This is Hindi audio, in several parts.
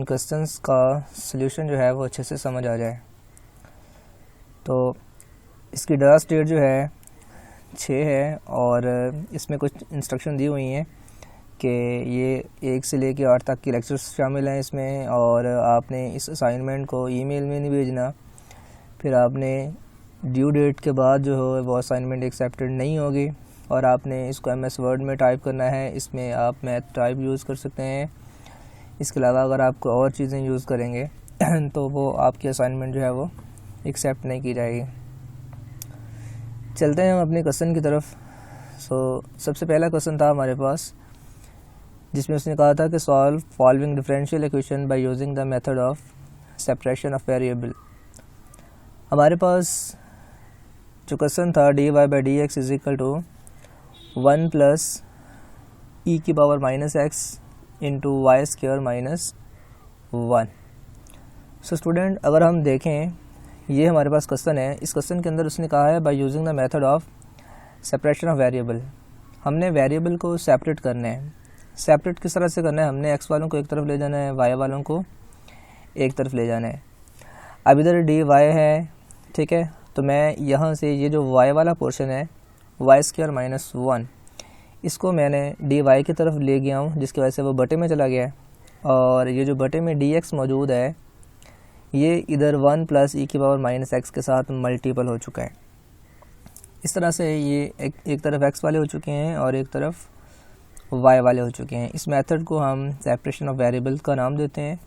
क्वेश्चंस का सल्यूशन जो है वो अच्छे से समझ आ जाए। तो इसकी लास्ट डेट जो है 6 है और इसमें कुछ इंस्ट्रक्शन दी हुई हैं कि ये 1 से लेकर 8 तक की लेक्चर्स शामिल हैं इसमें, और आपने इस असाइनमेंट को ईमेल में नहीं भेजना। फिर आपने ड्यू डेट के बाद जो है वो असाइनमेंट एक्सेप्टेड नहीं होगी और आपने इसको MS वर्ड में टाइप करना है। इसमें आप मैथ टाइप यूज़ कर सकते हैं। इसके अलावा अगर आप कोई और चीज़ें यूज़ करेंगे तो वो आपकी असाइनमेंट जो है वो एक्सेप्ट नहीं की जाएगी। चलते हैं हम अपने क्वेश्चन की तरफ। सबसे पहला क्वेश्चन था हमारे पास जिसमें उसने कहा था कि solve following differential equation by using the method of separation of variable. हमारे पास जो क्वेश्चन था dy/dx is equal to 1 plus e की power -x into y square -1। So student, अगर हम देखें ये हमारे पास क्वेश्चन है। इस क्वेश्चन के अंदर उसने कहा है bye using the method of separation of variable. हमने वेरिएबल को सेपरेट करना है। सेपरेट किस तरह से करना है? हमने x वालों को एक तरफ ले जाना है, y वालों को एक तरफ ले जाना है। अब इधर dy है, ठीक है, तो मैं यहाँ से ये जो y वाला पोर्शन है वाई स्क्वायर -1, इसको मैंने dy की तरफ ले गया हूँ, जिसकी वजह से वो बटे में चला गया है। और ये जो बटे में dx मौजूद है ये इधर 1 प्लस e की पावर -x के साथ मल्टीपल हो चुका है। इस तरह से ये एक तरफ x वाले हो चुके हैं और एक तरफ y वाले हो चुके हैं। इस मेथड को हम सेपरेशन ऑफ वेरिएबल का नाम देते हैं।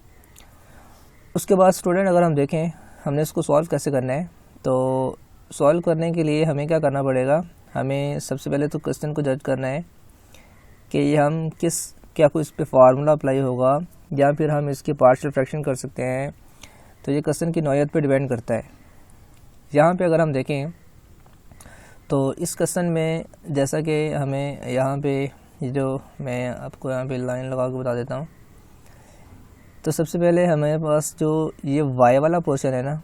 उसके बाद स्टूडेंट, अगर हम देखें हमने इसको सॉल्व कैसे करना है, तो सॉल्व करने के लिए हमें क्या करना पड़ेगा? हमें सबसे पहले तो क्वेश्चन को जज करना है कि हम क्या कोई इस पर फार्मूला अप्लाई होगा या फिर हम इसकी पार्शियल फ्रैक्शन कर सकते हैं। तो ये क्वेश्चन की नौयत पे डिपेंड करता है। यहाँ पे अगर हम देखें तो इस क्वेश्चन में जैसा कि हमें यहाँ पे जो मैं आपको यहाँ पे लाइन लगा के बता देता हूँ, तो सबसे पहले हमारे पास जो ये y वाला पोर्शन है ना,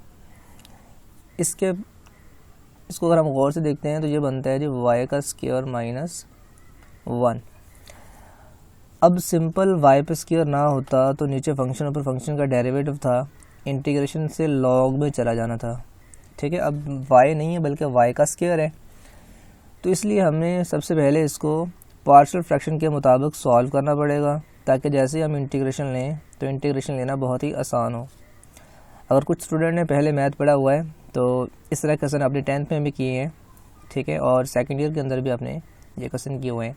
इसको अगर हम गौर से देखते हैं तो ये बनता है जो y का स्क्वायर -1। अब सिंपल y पे स्क्वायर ना होता तो नीचे फंक्शन ऊपर फंक्शन का डेरिवेटिव था, इंटीग्रेशन से लॉग में चला जाना था, ठीक है। अब y नहीं है बल्कि y का स्क्वायर है, तो इसलिए हमें सबसे पहले इसको पार्शियल फ्रैक्शन के मुताबिक सॉल्व करना पड़ेगा, ताकि जैसे हम इंटीग्रेशन लें तो इंटीग्रेशन लेना बहुत ही आसान हो। अगर कुछ स्टूडेंट ने पहले मैथ पढ़ा हुआ है तो इस तरह क्वेश्चन अपने 10th में भी किए हैं, ठीक है, और सेकेंड ईयर के अंदर भी आपने ये क्वेश्चन किए हुए हैं।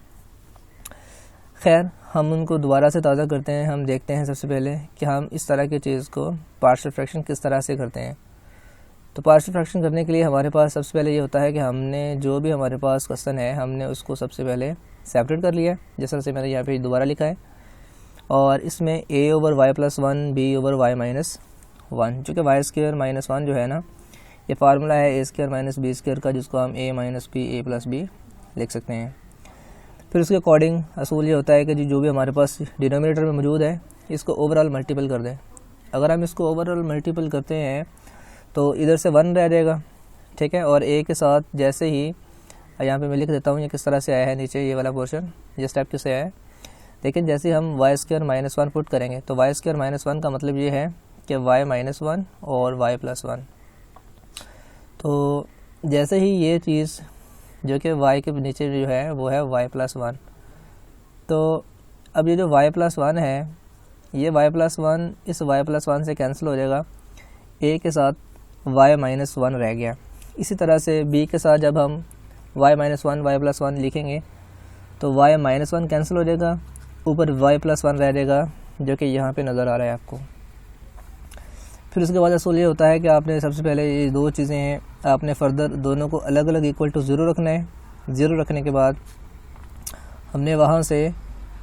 खैर, हम उनको दोबारा से ताज़ा करते हैं। हम देखते हैं सबसे पहले कि हम इस तरह की चीज़ को पार्शियल फ्रैक्शन किस तरह से करते हैं। तो पार्शियल फ्रैक्शन करने के लिए हमारे पास सबसे पहले ये होता है कि हमने जो भी हमारे पास क्वेश्चन है हमने उसको सबसे पहले सेपरेट कर लिया है, जिस तरह से मैंने यहाँ पे दोबारा लिखा है। और इसमें a/y+1 b/y-1, चूँकि वाई स्क्वायर -1 जो है ना, ये फार्मूला है a² - b² का, जिसको हम a - b a+b लिख सकते हैं। फिर उसके अकॉर्डिंग असूल ये होता है कि जो भी हमारे पास डिनोमिनेटर में मौजूद है इसको ओवरऑल मल्टीपल कर दें। अगर हम इसको ओवरऑल मल्टीपल करते हैं तो इधर से 1 रह जाएगा, ठीक है, और a के साथ जैसे ही यहाँ पे मैं लिख देता हूँ ये किस तरह से आया है नीचे ये वाला पोर्शन, ये स्टेप किससे आया है। लेकिन जैसे हम y² -1 पुट करेंगे तो y² -1 का मतलब ये है कि y -1 और y+1। तो जैसे ही ये चीज़ जो कि y के नीचे जो है वो है y+1, तो अब ये जो y+1 है ये y+1 इस y+1 से कैंसिल हो जाएगा, a के साथ y -1 रह गया। इसी तरह से b के साथ जब हम y -1 y+1 लिखेंगे तो y -1 कैंसिल हो जाएगा, ऊपर y+1 रह जाएगा जो कि यहाँ पे नज़र आ रहा है आपको। फिर उसके बाद असूल ये होता है कि आपने सबसे पहले ये दो चीज़ें हैं, आपने फर्दर दोनों को अलग अलग इक्वल टू 0 रखना है। 0 रखने के बाद हमने वहाँ से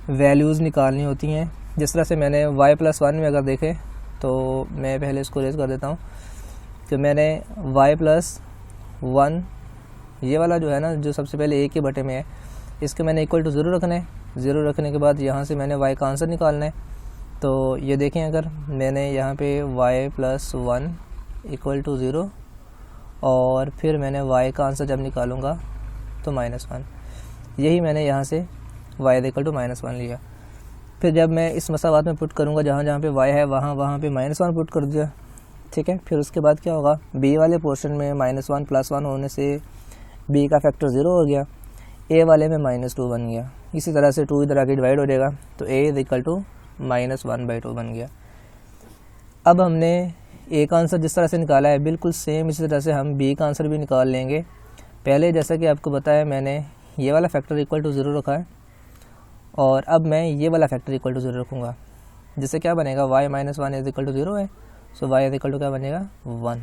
वैल्यूज़ निकालनी होती हैं। जिस तरह से मैंने y+1 में अगर देखें तो मैं पहले इसको रेज कर देता हूँ कि मैंने y+1 ये वाला जो है ना, जो सबसे पहले a के बटे में है, इसके मैंने इक्वल टू 0 रखना है। 0 रखने के बाद यहाँ से मैंने y का आंसर निकालना है। तो ये देखें, अगर मैंने यहाँ पे y+1 इक्वल टू 0 और फिर मैंने y का आंसर जब निकालूंगा तो -1, यही मैंने यहाँ से y इक्वल टू -1 लिया। फिर जब मैं इस मसावात में पुट करूँगा जहाँ जहाँ पे y है वहाँ पे -1 पुट कर दिया, ठीक है। फिर उसके बाद क्या होगा, b वाले पोर्शन में -1 +1 होने से b का फैक्टर 0 हो गया, a वाले में -2 बन गया। इसी तरह से 2 इधर आगे डिवाइड हो जाएगा तो a = -1/2 बन गया। अब हमने a का आंसर जिस तरह से निकाला है बिल्कुल सेम इसी तरह से हम b का आंसर भी निकाल लेंगे। पहले जैसा कि आपको बताया मैंने ये वाला फैक्टर =0 रखा है और अब मैं ये वाला फैक्टर =0 रखूँगा, जिससे क्या बनेगा y - 1 = 0 है, सो y क्या बनेगा 1।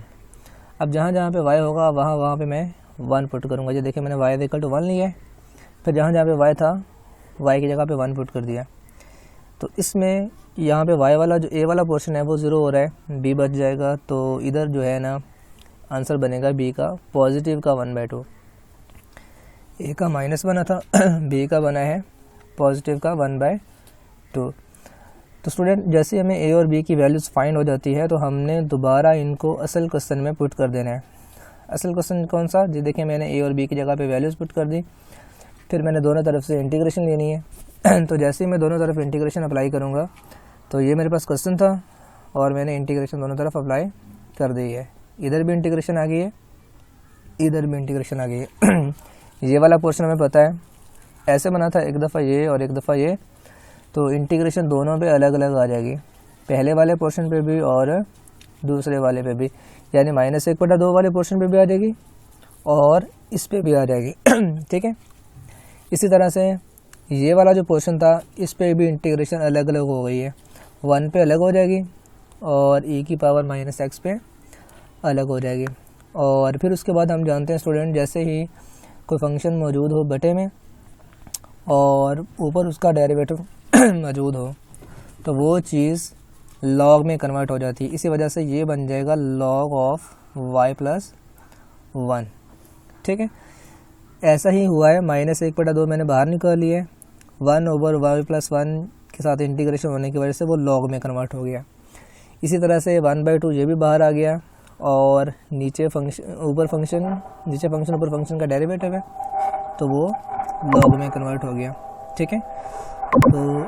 अब जहाँ जहाँ पे y होगा वहाँ पे मैं 1 पुट करूँगा। ये देखिए मैंने y = 1 लिया है, फिर जहाँ जहाँ पे y था y की जगह पे 1 पुट कर दिया। तो इसमें यहाँ पे y वाला जो a वाला पोर्शन है वो 0 हो रहा है, b बच जाएगा, तो इधर जो है ना आंसर बनेगा b का पॉजिटिव का 1/2। a का -1 था b का बना है पॉजिटिव का 1/2। तो स्टूडेंट जैसे हमें a और b की वैल्यूज़ फाइंड हो जाती है तो हमने दोबारा इनको असल क्वेश्चन में पुट कर देना है। असल क्वेश्चन कौन सा, जी देखिए मैंने a और b की जगह पे वैल्यूज़ पुट कर दी, फिर मैंने दोनों तरफ से इंटीग्रेशन लेनी है तो जैसे ही मैं दोनों तरफ इंटीग्रेशन अप्लाई करूँगा तो ये मेरे पास क्वेश्चन था और मैंने इंटीग्रेशन दोनों तरफ अप्लाई कर दी है। इधर भी इंटीग्रेशन आ गई है, इधर भी इंटीग्रेशन आ गई है ये वाला पोर्शन हमें पता है ऐसे बना था, एक दफ़ा ये और एक दफ़ा ये, तो इंटीग्रेशन दोनों पे अलग अलग आ जाएगी, पहले वाले पोर्शन पे भी और दूसरे वाले पे भी, यानी -1/2 वाले पोर्शन पे भी आ जाएगी और इस पे भी आ जाएगी ठीक है। इसी तरह से ये वाला जो पोर्शन था इस पे भी इंटीग्रेशन अलग अलग हो गई है, 1 पे अलग हो जाएगी और e⁻⁻x पे अलग हो जाएगी। और फिर उसके बाद हम जानते हैं स्टूडेंट जैसे ही कोई फंक्शन मौजूद हो बटे में और ऊपर उसका डेरिवेटिव मौजूद हो तो वो चीज़ लॉग में कन्वर्ट हो जाती है, इसी वजह से ये बन जाएगा log of y + 1, ठीक है। ऐसा ही हुआ है, -1/2 मैंने बाहर निकाल लिया है, 1/y + 1 के साथ इंटीग्रेशन होने की वजह से वो log में कन्वर्ट हो गया। इसी तरह से 1/2 ये भी बाहर आ गया और नीचे फंक्शन ऊपर फंक्शन का डेरिवेटिव है तो वो log में कन्वर्ट हो गया, ठीक है। तो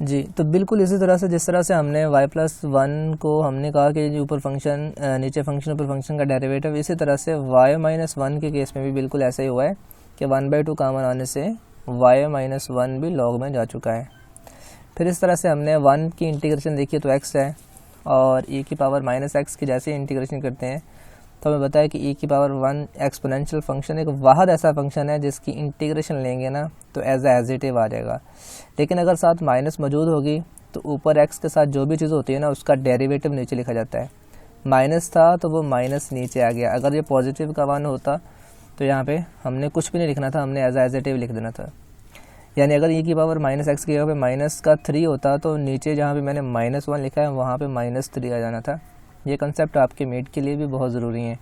जी, तो बिल्कुल इसी तरह से जिस तरह से हमने y + 1 को हमने कहा कि ऊपर फंक्शन नीचे फंक्शन ऊपर फंक्शन का डेरिवेटिव, इसी तरह से y - 1 के केस में भी बिल्कुल ऐसा ही हुआ है कि 1/2 कॉमन आने से y - 1 भी log में जा चुका है। फिर इस तरह से हमने 1 की इंटीग्रेशन देखी तो x है और e⁻⁻x की जैसे इंटीग्रेशन करते हैं तो हमें बताया कि e⁻1 एक्सपोनेंशियल फंक्शन एक वाहद ऐसा फंक्शन है जिसकी इंटीग्रेशन लेंगे ना तो एज इट इज़ आ जाएगा, लेकिन अगर साथ माइनस मौजूद होगी तो ऊपर x के साथ जो भी चीज़ होती है ना उसका डेरिवेटिव नीचे लिखा जाता है। माइनस था तो वो माइनस नीचे आ गया, अगर ये पॉजिटिव का 1 होता तो यहाँ पे हमने कुछ भी नहीं लिखना था, हमने एज इट इज़ लिख देना था। यानी अगर e⁻⁻x की जगह पे -3 होता तो नीचे जहाँ पे मैंने -1 लिखा है वहाँ पे -3 आ जाना था। ये कंसेप्ट आपके मेट के लिए भी बहुत ज़रूरी है।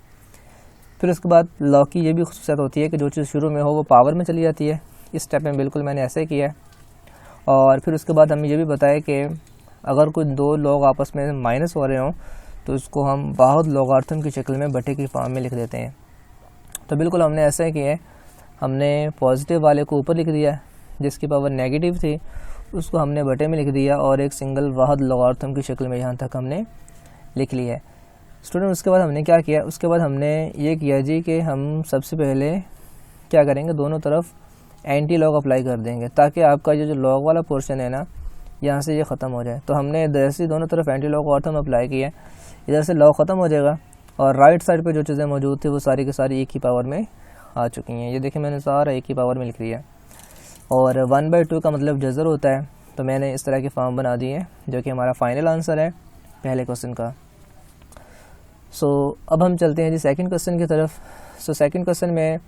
फिर उसके बाद लॉग की ये भी खुसूसियत होती है कि जो चीज़ शुरू में हो वो पावर में चली जाती है, इस स्टेप में बिल्कुल मैंने ऐसे ही किया है। और फिर उसके बाद हमें ये भी बताया कि अगर कोई दो लॉग आपस में माइनस हो रहे हों तो इसको हम वाहिद लॉगरिथम की शक्ल में बटे की फॉर्म में लिख देते हैं। तो बिल्कुल हमने ऐसा ही किया है, हमने पॉजिटिव वाले को ऊपर लिख दिया, जिसकी पावर नेगेटिव थी उसको हमने बटे में लिख दिया और एक सिंगल वाहिद लॉगरिथम की शक्ल में यहाँ तक हमने लिख लिया है। स्टूडेंट उसके बाद हमने क्या किया, उसके बाद हमने ये किया जी कि हम सबसे पहले क्या करेंगे, दोनों तरफ एंटी लॉग अप्लाई कर देंगे ताकि आपका ये जो लॉग वाला पोर्शन है ना यहाँ से ये ख़त्म हो जाए। तो हमने जैसे दोनों तरफ एंटी लॉगरिथम अप्लाई किया, इधर से लॉग ख़त्म हो जाएगा और राइट साइड पे जो चीज़ें मौजूद थी वो सारी की सारी एक ही पावर में आ चुकी हैं। ये देखिए मैंने सारा एक ही पावर में लिख लिया और 1/2 का मतलब जज़र होता है, तो मैंने इस तरह की फॉर्म बना दी है जो कि हमारा फाइनल आंसर है पहले क्वेश्चन का। सो अब हम चलते हैं जी सेकंड क्वेश्चन की तरफ। सो सेकंड क्वेश्चन में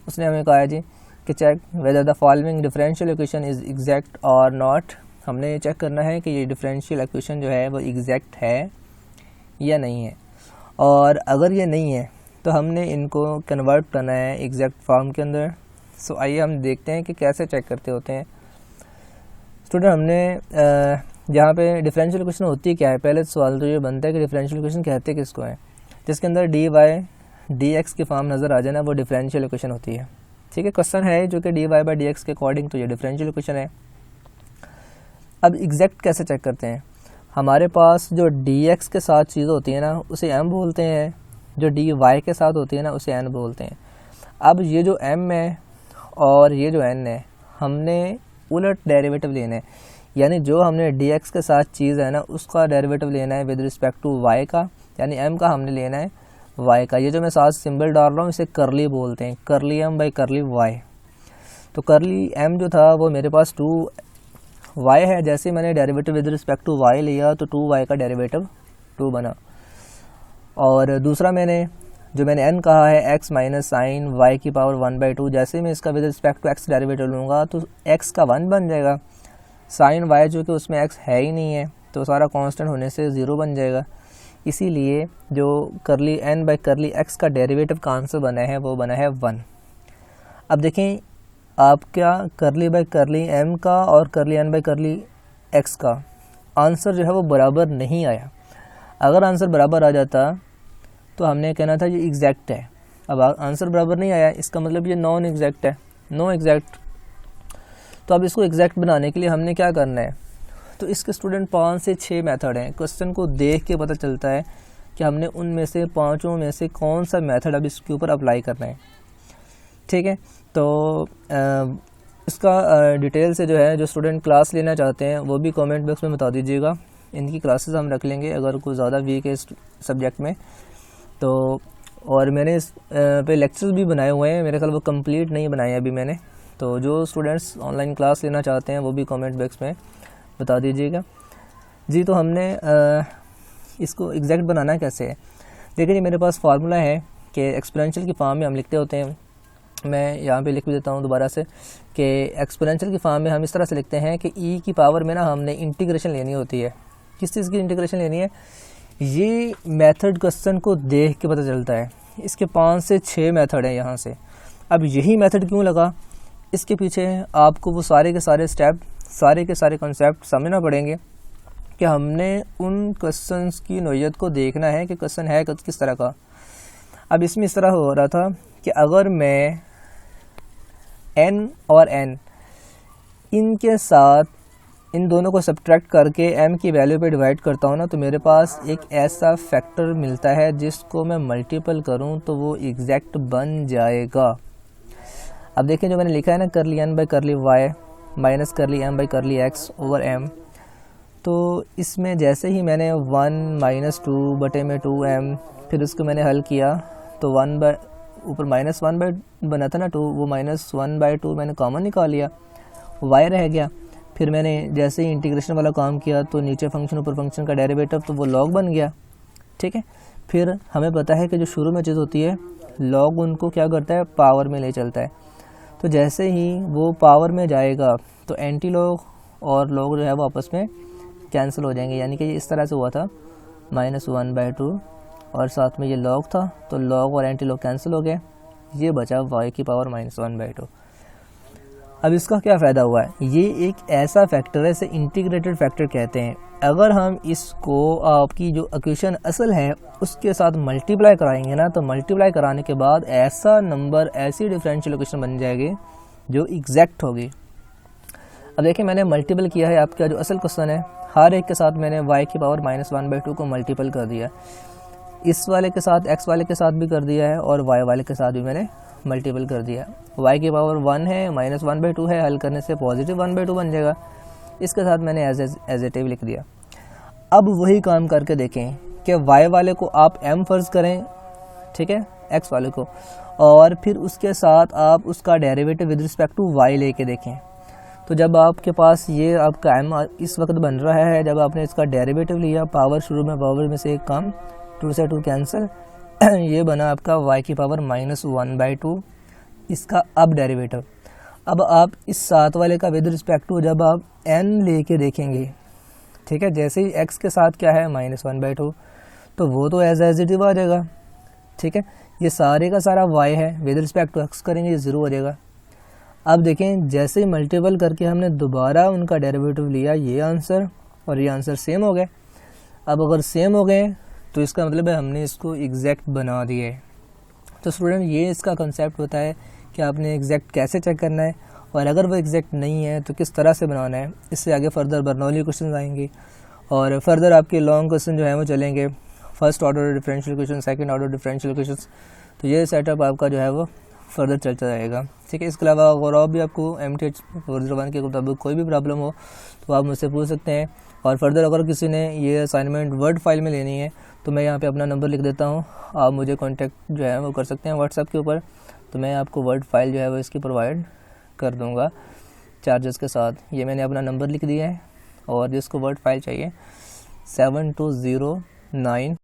उसने हमें कहा है जी कि check whether the following differential equation is exact और नॉट। हमने चेक करना है कि ये डिफरेंशियल इक्वेशन जो है वो एग्जैक्ट है या नहीं है, और अगर ये नहीं है तो हमने इनको कन्वर्ट करना है एग्जैक्ट फॉर्म के अंदर। सो आइए हम देखते हैं कि कैसे चेक करते होते हैं। स्टूडेंट हमने जहाँ पे डिफरेंशियल इक्वेशन होती क्या है, पहले सवाल तो ये बनता है कि डिफरेंशियल इक्वेशन कहते किसको है, जिसके अंदर dy डी एक्स की फॉर्म नज़र आ जाए ना, वो डिफरेंशियल इक्वेशन होती है। ठीक है, क्वेश्चन है जो कि d y by d x के अकॉर्डिंग, तो ये डिफरेंशियल इक्वेशन है। अब एग्जैक्ट कैसे चेक करते हैं? हमारे पास जो डी एक्स के साथ चीज़ होती है ना, उसे एम बोलते हैं, जो डी वाई के साथ होती है ना, उसे एन बोलते हैं। अब ये जो एम है और ये जो एन है, हमने उलट डेरिवेटिव लेना है, यानी जो हमने डी एक्स के साथ चीज़ है ना, उसका डेरिवेटिव लेना है विद रिस्पेक्ट टू वाई का, यानी एम का हमने लेना है वाई का। ये जो मैं साथ सिंबल डाल रहा हूँ इसे करली बोलते हैं, करली एम बाई करली वाई। तो करली एम जो था वो मेरे पास 2y है, जैसे मैंने derivative with respect to y लिया तो 2y का डेरिवेटिव 2 बना। और दूसरा मैंने n कहा है x माइनस साइन y की पावर 1/2, जैसे मैं इसका with respect to x derivative लूँगा तो x का 1 बन जाएगा। साइन y जो कि उसमें x है ही नहीं है तो सारा कांस्टेंट होने से 0 बन जाएगा। इसीलिए जो करली n बाई करली x का डेरिवेटिव का आंसर बना है वो बना है 1। अब देखें आपका करली बाई करली एम का और करली एन बाई करली एक्स का आंसर जो है वो बराबर नहीं आया। अगर आंसर बराबर आ जाता तो हमने कहना था ये एग्जैक्ट है। अब आंसर बराबर नहीं आया, इसका मतलब ये नॉन एग्जैक्ट है, नो एग्जैक्ट। तो अब इसको एग्जैक्ट बनाने के लिए हमने क्या करना है? तो इसके स्टूडेंट 5 से 6 मेथड हैं। क्वेश्चन को देख के पता चलता है कि हमने उनमें से 5 में से कौन सा मेथड अब इसके ऊपर अप्लाई करना है। ठीक है, तो इसका डिटेल से जो है, जो स्टूडेंट क्लास लेना चाहते हैं वो भी कमेंट बॉक्स में बता दीजिएगा। इनकी क्लासेस हम रख लेंगे अगर कोई ज़्यादा वीक है इस सब्जेक्ट में तो। और मैंने इस पे लेक्चर्स भी बनाए हुए हैं, मेरे ख्याल वो कंप्लीट नहीं बनाए अभी मैंने। तो जो स्टूडेंट्स ऑनलाइन क्लास लेना चाहते हैं वो भी कमेंट बॉक्स में बता दीजिएगा जी। तो हमने इसको एग्जैक्ट बनाना कैसे है? देखिए मेरे पास फार्मूला है कि एक्सपोनेंशियल की फॉर्म में हम लिखते होते हैं, मैं यहाँ पे लिख भी देता हूँ दोबारा से, कि एक्सपोनेंशियल की फॉर्म में हम इस तरह से लिखते हैं कि e की पावर में ना हमने इंटीग्रेशन लेनी होती है। किस चीज़ की इंटीग्रेशन लेनी है? ये मेथड क्वेश्चन को देख के पता चलता है। इसके 5 से 6 मेथड हैं यहाँ से। अब यही मेथड क्यों लगा, इसके पीछे आपको वो सारे के सारे स्टेप, सारे के सारे कॉन्सेप्ट समझना पड़ेंगे कि हमने उन क्वेश्चंस की नोयत को देखना है कि क्वेश्चन है किस तरह का। अब इसमें इस तरह हो रहा था कि अगर मैं n और n इनके साथ इन दोनों को सब्ट्रैक्ट करके m की वैल्यू पे डिवाइड करता हूँ ना, तो मेरे पास एक ऐसा फैक्टर मिलता है जिसको मैं मल्टीपल करूँ तो वो एग्जैक्ट बन जाएगा। अब देखिए जो मैंने लिखा है ना, करली n बाई करली y माइनस करली m बाई करली x ओवर m, तो इसमें जैसे ही मैंने 1 माइनस 2 बटे में 2m, फिर उसको मैंने हल किया तो 1 बाई ऊपर माइनस 1 बाई बना था ना 2, वो माइनस 1 बाई 2 मैंने कॉमन निकाल लिया, y रह गया। फिर मैंने जैसे ही इंटीग्रेशन वाला काम किया तो नीचे फंक्शन ऊपर फंक्शन का डेरिवेटिव, तो वो लॉग बन गया। ठीक है, फिर हमें पता है कि जो शुरू में चीज़ होती है लॉग उनको क्या करता है, पावर में ले चलता है। तो जैसे ही वो पावर में जाएगा तो एंटी लॉग और लॉग जो है वो आपस में कैंसिल हो जाएंगे, यानी कि ये इस तरह से हुआ था -1 बाई 2 और साथ में ये लॉग था, तो लॉग और एंटी लॉग कैंसिल हो गए, ये बचा y की पावर -1 बाई 2। अब इसका क्या फ़ायदा हुआ है? ये एक ऐसा फैक्टर है, इसे इंटीग्रेटेड फैक्टर कहते हैं। अगर हम इसको आपकी जो इक्वेशन असल है उसके साथ मल्टीप्लाई कराएंगे ना, तो मल्टीप्लाई कराने के बाद ऐसा नंबर, ऐसी डिफरेंशियल इक्वेशन बन जाएगी जो एग्जैक्ट होगी। अब देखिए मैंने मल्टीपल किया है, आपका जो असल क्वेश्चन है हर एक के साथ मैंने y की पावर -1 बाई 2 को मल्टीपल कर दिया, इस वाले के साथ x वाले के साथ भी कर दिया है और y वाले के साथ भी मैंने मल्टीपल कर दिया। y की पावर 1 है, -1 बाई 2 है, हल करने से पॉजिटिव 1 बाई 2 बन जाएगा, इसके साथ मैंने एज ए टिव लिख दिया। अब वही काम करके देखें कि y वाले को आप m फर्ज करें, ठीक है, x वाले को, और फिर उसके साथ आप उसका derivative with respect to y लेके देखें। तो जब आपके पास ये आपका m इस वक्त बन रहा है, जब आपने इसका डेरिवेटिव लिया, पावर शुरू में पावर में से एक कम, 2 से 2 कैंसिल, ये बना आपका y की पावर -1 बाई 2, इसका अब डेरिवेटिव। अब आप इस साथ वाले का विद रिस्पेक्ट टू जब आप n लेके देखेंगे, ठीक है, जैसे ही x के साथ क्या है -1 बाई 2, तो वो तो एज इट आ जाएगा। ठीक है, ये सारे का सारा y है, विद रिस्पेक्ट टू x करेंगे ये 0 हो जाएगा। अब देखें जैसे ही मल्टीपल करके हमने दोबारा उनका डेरिवेटिव लिया, ये आंसर और ये आंसर सेम हो गए। अब अगर सेम हो गए तो इसका मतलब है हमने इसको एग्जैक्ट बना दिए। तो स्टूडेंट ये इसका कंसेप्ट होता है कि आपने एग्जैक्ट कैसे चेक करना है, और अगर वो एग्जैक्ट नहीं है तो किस तरह से बनाना है। इससे आगे फर्दर बर्नौली क्वेश्चन आएंगे और फर्दर आपके लॉन्ग क्वेश्चन जो है वो चलेंगे, first order differential question, second order differential question. तो ये सेटअप आपका जो है वो फर्दर चलता रहेगा, ठीक है। इसके अलावा अगर और भी आपको MTH 401 के मुताबिक कोई भी प्रॉब्लम हो तो आप मुझसे पूछ सकते हैं। और फर्दर अगर किसी ने ये असाइनमेंट वर्ड फाइल में लेनी है तो मैं यहाँ पे अपना नंबर लिख देता हूँ, आप मुझे कांटेक्ट जो है वो कर सकते हैं व्हाट्सएप के ऊपर। तो मैं आपको वर्ड फाइल जो है वो इसकी प्रोवाइड कर दूँगा चार्जेस के साथ। ये मैंने अपना नंबर लिख दिया है, और जिसको वर्ड फाइल चाहिए 7209